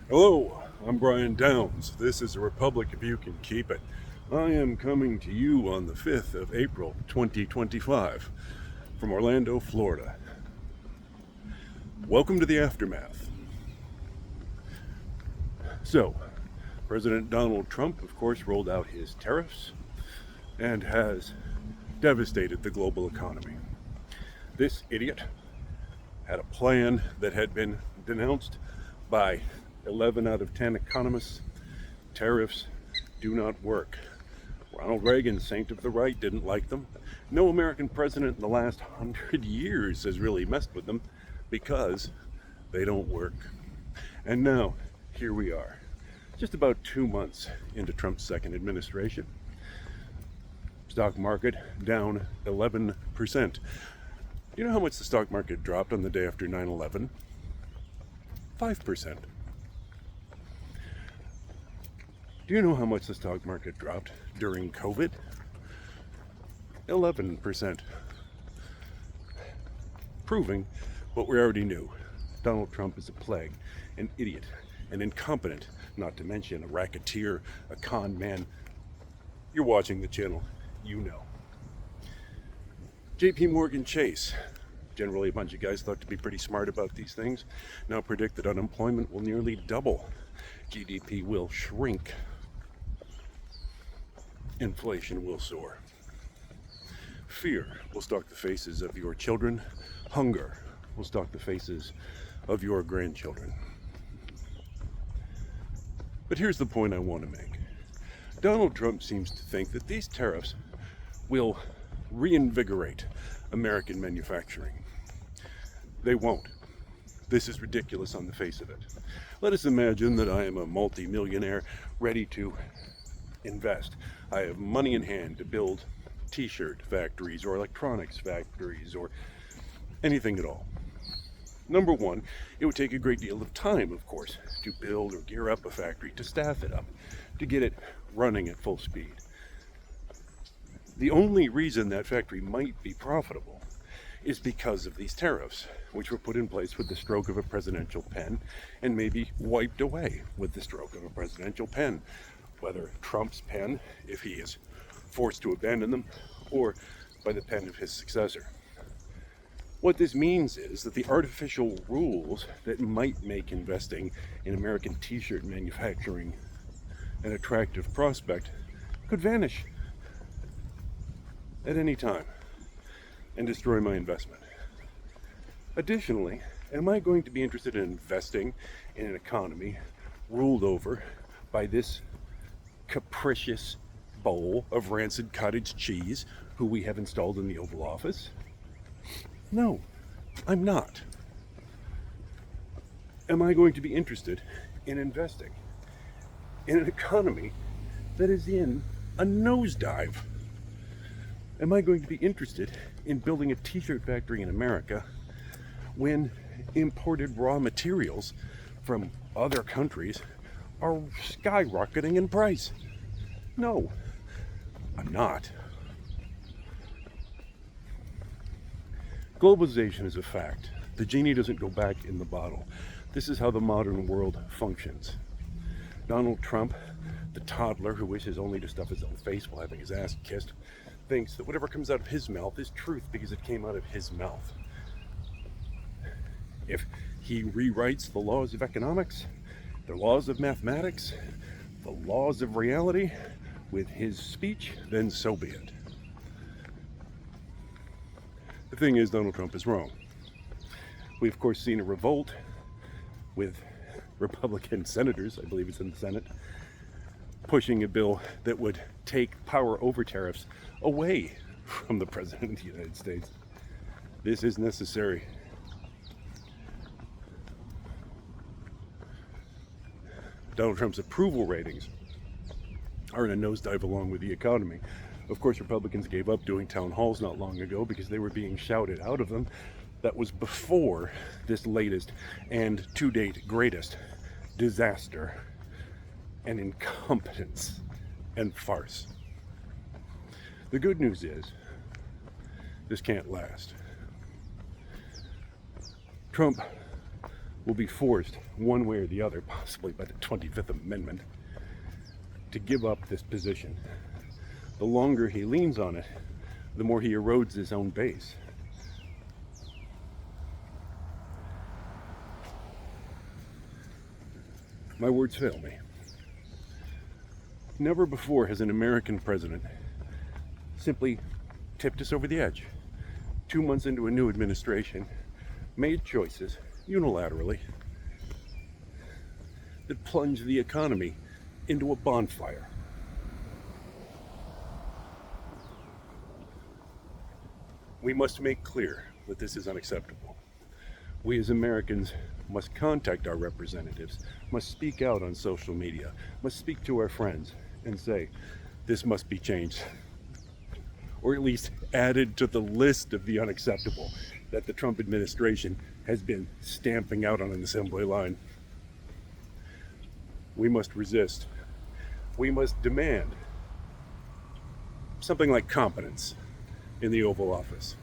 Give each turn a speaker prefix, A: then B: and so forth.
A: Hello, I'm Brian Downs. This is a Republic if you can keep it. I am coming to you on the 5th of April 2025 from Orlando, Florida. Welcome to the aftermath. So, President Donald Trump, of course, rolled out his tariffs and has devastated the global economy. This idiot had a plan that had been denounced by 11 out of 10 economists. Tariffs do not work. Ronald Reagan, saint of the right, didn't like them. No American president in the last 100 years has really messed with them because they don't work. And now, here we are, just about 2 months into Trump's second administration. Stock market down 11%. You know how much the stock market dropped on the day after 9/11? 5%. Do you know how much the stock market dropped during COVID? 11%. Proving what we already knew. Donald Trump is a plague, an idiot, an incompetent, not to mention a racketeer, a con man. You're watching the channel, you know. JP Morgan Chase, generally a bunch of guys thought to be pretty smart about these things, now predict that unemployment will nearly double. GDP will shrink. Inflation will soar. Fear will stalk the faces of your children. Hunger will stalk the faces of your grandchildren. But here's the point I want to make. Donald Trump seems to think that these tariffs will reinvigorate American manufacturing. They won't. This is ridiculous on the face of it. Let us imagine that I am a multi-millionaire ready to invest. I have money in hand to build t-shirt factories or electronics factories or anything at all. Number one, it would take a great deal of time, of course, to build or gear up a factory, to staff it up, to get it running at full speed. The only reason that factory might be profitable is because of these tariffs, which were put in place with the stroke of a presidential pen and maybe wiped away with the stroke of a presidential pen, whether Trump's pen, if he is forced to abandon them, or by the pen of his successor. What this means is that the artificial rules that might make investing in American t-shirt manufacturing an attractive prospect could vanish at any time and destroy my investment. Additionally, am I going to be interested in investing in an economy ruled over by this capricious bowl of rancid cottage cheese who we have installed in the Oval Office? No, I'm not. Am I going to be interested in investing in an economy that is in a nosedive? Am I going to be interested in building a t-shirt factory in America when imported raw materials from other countries are skyrocketing in price? No, I'm not. Globalization is a fact. The genie doesn't go back in the bottle. This is how the modern world functions. Donald Trump, the toddler who wishes only to stuff his own face while having his ass kissed, thinks that whatever comes out of his mouth is truth because it came out of his mouth. If he rewrites the laws of economics, the laws of mathematics, the laws of reality with his speech, then so be it. The thing is, Donald Trump is wrong. We've, of course, seen a revolt with Republican senators, I believe it's in the Senate, pushing a bill that would take power over tariffs away from the President of the United States. This is necessary. Donald Trump's approval ratings are in a nosedive along with the economy. Of course, Republicans gave up doing town halls not long ago because they were being shouted out of them. That was before this latest and to date greatest disaster and incompetence and farce. The good news is this can't last. Trump will be forced, one way or the other, possibly by the 25th Amendment, to give up this position. The longer he leans on it, the more he erodes his own base. My words fail me. Never before has an American president simply tipped us over the edge. 2 months into a new administration, made choices unilaterally that plunged the economy into a bonfire. We must make clear that this is unacceptable. We as Americans must contact our representatives, must speak out on social media, must speak to our friends and say, this must be changed. Or at least added to the list of the unacceptable that the Trump administration has been stamping out on an assembly line. We must resist. We must demand something like competence in the Oval Office.